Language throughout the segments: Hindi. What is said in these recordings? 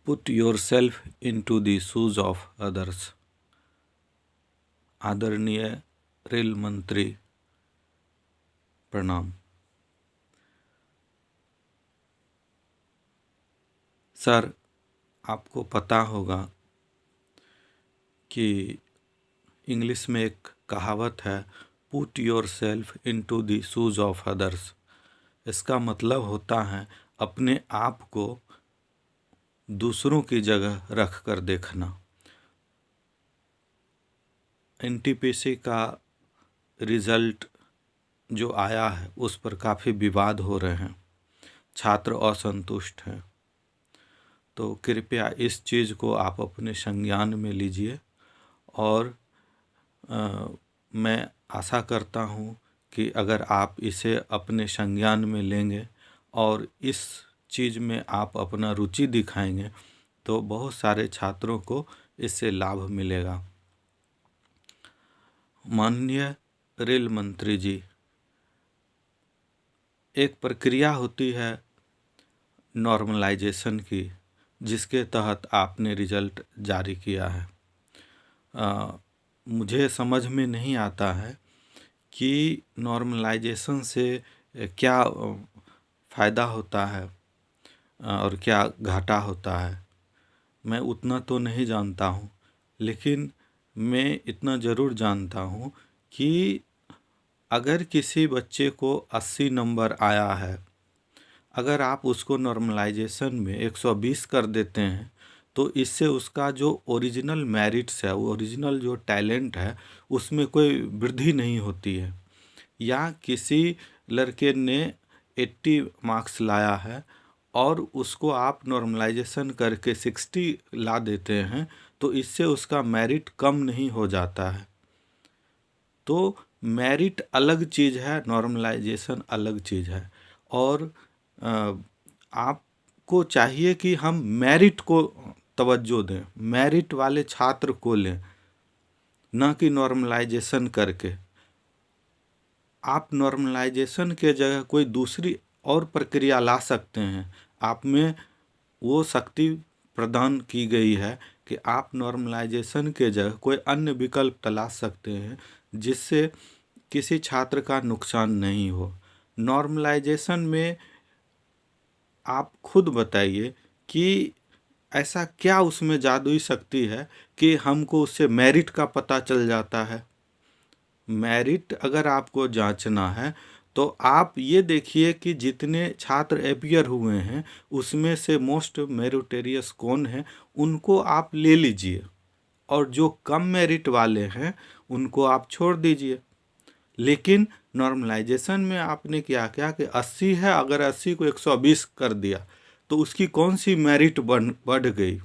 Put yourself into the shoes of others. आदरणीय रेल मंत्री प्रणाम। सर, आपको पता होगा कि इंग्लिश में एक कहावत है, put your self into the shoes of others. इसका मतलब होता है अपने आप को दूसरों की जगह रख कर देखना। एनटीपीसी का रिज़ल्ट जो आया है उस पर काफ़ी विवाद हो रहे हैं, छात्र असंतुष्ट हैं। तो कृपया इस चीज़ को आप अपने संज्ञान में लीजिए और मैं आशा करता हूँ कि अगर आप इसे अपने संज्ञान में लेंगे और इस चीज़ में आप अपना रुचि दिखाएंगे तो बहुत सारे छात्रों को इससे लाभ मिलेगा। माननीय रेल मंत्री जी, एक प्रक्रिया होती है नॉर्मलाइजेशन की, जिसके तहत आपने रिजल्ट जारी किया है। मुझे समझ में नहीं आता है कि नॉर्मलाइजेशन से क्या फ़ायदा होता है और क्या घाटा होता है। मैं उतना तो नहीं जानता हूँ, लेकिन मैं इतना ज़रूर जानता हूँ कि अगर किसी बच्चे को 80 नंबर आया है, अगर आप उसको नॉर्मलाइजेशन में 120 कर देते हैं तो इससे उसका जो ओरिजिनल मेरिट्स है, वो ओरिजिनल जो टैलेंट है, उसमें कोई वृद्धि नहीं होती है। या किसी लड़के ने 80 मार्क्स लाया है और उसको आप नॉर्मलाइजेशन करके 60 ला देते हैं तो इससे उसका मेरिट कम नहीं हो जाता है। तो मेरिट अलग चीज़ है, नॉर्मलाइजेशन अलग चीज़ है। और आपको चाहिए कि हम मेरिट को तवज्जो दें, मेरिट वाले छात्र को लें, न कि नॉर्मलाइजेशन करके। आप नॉर्मलाइजेशन के जगह कोई दूसरी और प्रक्रिया ला सकते हैं। आप में वो शक्ति प्रदान की गई है कि आप नॉर्मलाइजेशन के जगह कोई अन्य विकल्प तलाश सकते हैं जिससे किसी छात्र का नुकसान नहीं हो। नॉर्मलाइजेशन में आप खुद बताइए कि ऐसा क्या उसमें जादुई शक्ति है कि हमको उससे मेरिट का पता चल जाता है। मेरिट अगर आपको जांचना है तो आप ये देखिए कि जितने छात्र अपीयर हुए हैं उसमें से मोस्ट मेरिटोरियस कौन है, उनको आप ले लीजिए और जो कम मेरिट वाले हैं उनको आप छोड़ दीजिए। लेकिन नॉर्मलाइजेशन में आपने क्या किया कि 80 है, अगर 80 को 120 कर दिया तो उसकी कौन सी मेरिट बढ़ गई।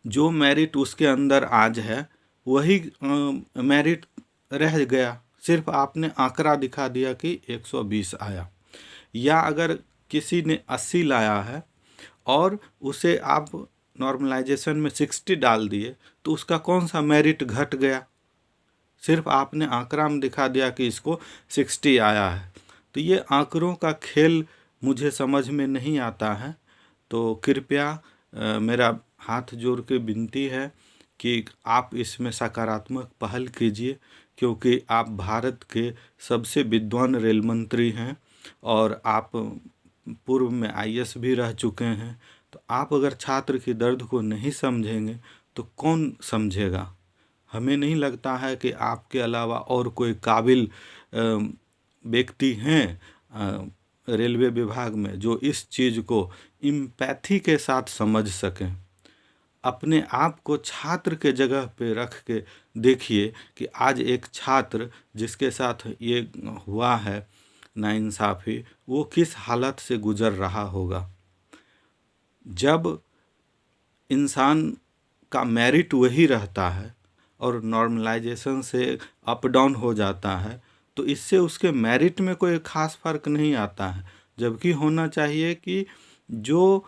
जो मेरिट उसके अंदर आज है वही मेरिट रह गया, सिर्फ आपने आंकड़ा दिखा दिया कि 120 आया। या अगर किसी ने 80 लाया है और उसे आप नॉर्मलाइजेशन में 60 डाल दिए तो उसका कौन सा मेरिट घट गया, सिर्फ आपने आंकड़ा में दिखा दिया कि इसको 60 आया है। तो ये आंकड़ों का खेल मुझे समझ में नहीं आता है। तो कृपया मेरा हाथ जोड़ के विनती है कि आप इसमें सकारात्मक पहल कीजिए, क्योंकि आप भारत के सबसे विद्वान रेल मंत्री हैं और आप पूर्व में आईएएस भी रह चुके हैं। तो आप अगर छात्र की दर्द को नहीं समझेंगे तो कौन समझेगा। हमें नहीं लगता है कि आपके अलावा और कोई काबिल व्यक्ति हैं रेलवे विभाग में जो इस चीज़ को इम्पैथी के साथ समझ सकें। अपने आप को छात्र के जगह पे रख के देखिए कि आज एक छात्र जिसके साथ ये हुआ है नाइंसाफ़ी, वो किस हालत से गुजर रहा होगा। जब इंसान का मेरिट वही रहता है और नॉर्मलाइजेशन से अप डाउन हो जाता है तो इससे उसके मेरिट में कोई ख़ास फ़र्क नहीं आता है। जबकि होना चाहिए कि जो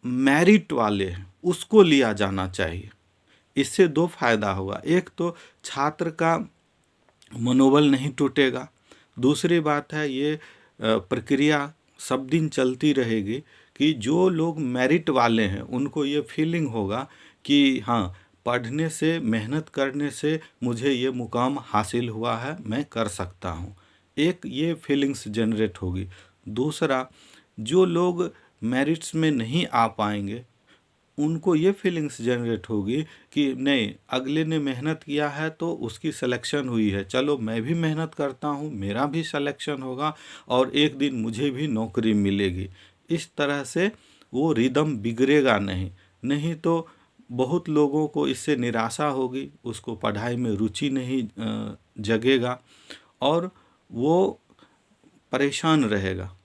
मेरिट वाले हैं उसको लिया जाना चाहिए। इससे दो फायदा होगा, एक तो छात्र का मनोबल नहीं टूटेगा, दूसरी बात है ये प्रक्रिया सब दिन चलती रहेगी कि जो लोग मेरिट वाले हैं उनको ये फीलिंग होगा कि हाँ, पढ़ने से, मेहनत करने से मुझे ये मुकाम हासिल हुआ है, मैं कर सकता हूँ। एक ये फीलिंग्स जनरेट होगी। दूसरा, जो लोग मेरिट्स में नहीं आ पाएंगे उनको ये फीलिंग्स जनरेट होगी कि नहीं, अगले ने मेहनत किया है तो उसकी सिलेक्शन हुई है, चलो मैं भी मेहनत करता हूँ, मेरा भी सिलेक्शन होगा और एक दिन मुझे भी नौकरी मिलेगी। इस तरह से वो रिदम बिगड़ेगा नहीं। नहीं तो बहुत लोगों को इससे निराशा होगी, उसको पढ़ाई में रुचि नहीं जगेगा और वो परेशान रहेगा।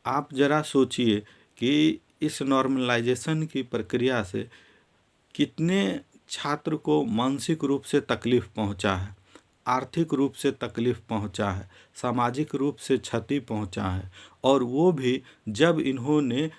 आप ज़रा सोचिए कि इस नॉर्मलाइजेशन की प्रक्रिया से कितने छात्र को मानसिक रूप से तकलीफ़ पहुंचा है, आर्थिक रूप से तकलीफ़ पहुंचा है, सामाजिक रूप से क्षति पहुंचा है। और वो भी जब इन्होंने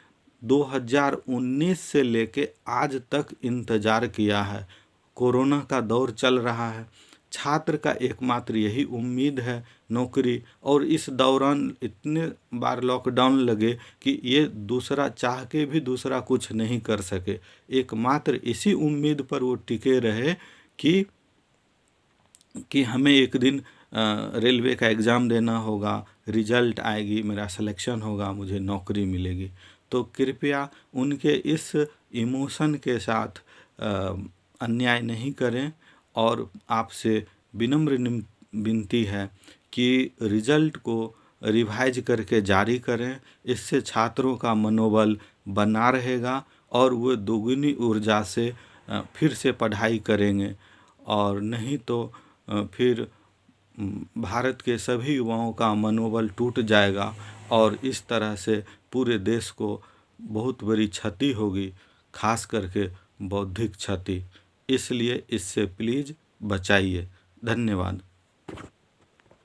2019 से लेके आज तक इंतज़ार किया है। कोरोना का दौर चल रहा है, छात्र का एकमात्र यही उम्मीद है नौकरी, और इस दौरान इतने बार लॉकडाउन लगे कि ये दूसरा चाह के भी दूसरा कुछ नहीं कर सके। एकमात्र इसी उम्मीद पर वो टिके रहे कि हमें एक दिन रेलवे का एग्ज़ाम देना होगा, रिजल्ट आएगी, मेरा सिलेक्शन होगा, मुझे नौकरी मिलेगी। तो कृपया उनके इस इमोशन के साथ अन्याय नहीं करें और आपसे विनम्र विनती है कि रिजल्ट को रिवाइज करके जारी करें। इससे छात्रों का मनोबल बना रहेगा और वो दोगुनी ऊर्जा से फिर से पढ़ाई करेंगे। और नहीं तो फिर भारत के सभी युवाओं का मनोबल टूट जाएगा और इस तरह से पूरे देश को बहुत बड़ी क्षति होगी, खास करके बौद्धिक क्षति। इसलिए इससे प्लीज़ बचाइए। धन्यवाद।